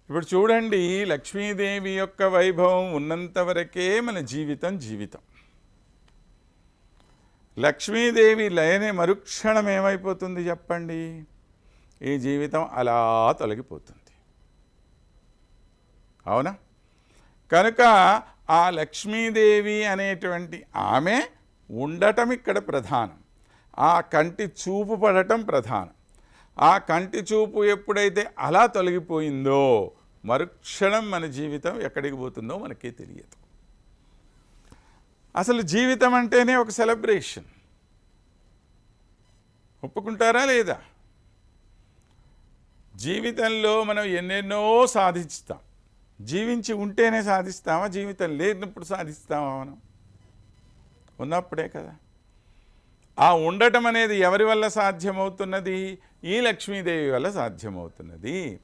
ఇప్పుడు చూడండి, లక్ష్మీదేవి యొక్క వైభవం ఉన్నంత వరకే మన జీవితం. లక్ష్మీదేవి లయనే మరుక్షణం ఏమైపోతుంది చెప్పండి? ఈ జీవితం అలా తొలగిపోతుంది. అవునా? కనుక ఆ లక్ష్మీదేవి అనేటువంటి ఆమె ఉండటం ఇక్కడ ప్రధానం. ఆ కంటి చూపు పడటం ప్రధానం. ఆ కంటి చూపు ఎప్పుడైతే అలా తొలగిపోయిందో మరుక్షణం మన జీవితం ఎక్కడికి పోతుందో మనకే తెలియదు. అసలు జీవితం అంటేనే ఒక సెలబ్రేషన్. ఒప్పుకుంటారా లేదా? జీవితంలో మనం ఎన్నెన్నో సాధిస్తాం. జీవించి ఉంటేనే సాధిస్తామా? జీవితం లేనప్పుడు సాధిస్తామా? మనం ఉన్నప్పుడే కదా. ఆ ఉండటం అనేది ఎవరి వల్ల సాధ్యమవుతున్నది? ఈ లక్ష్మీదేవి వల్ల సాధ్యమవుతున్నది.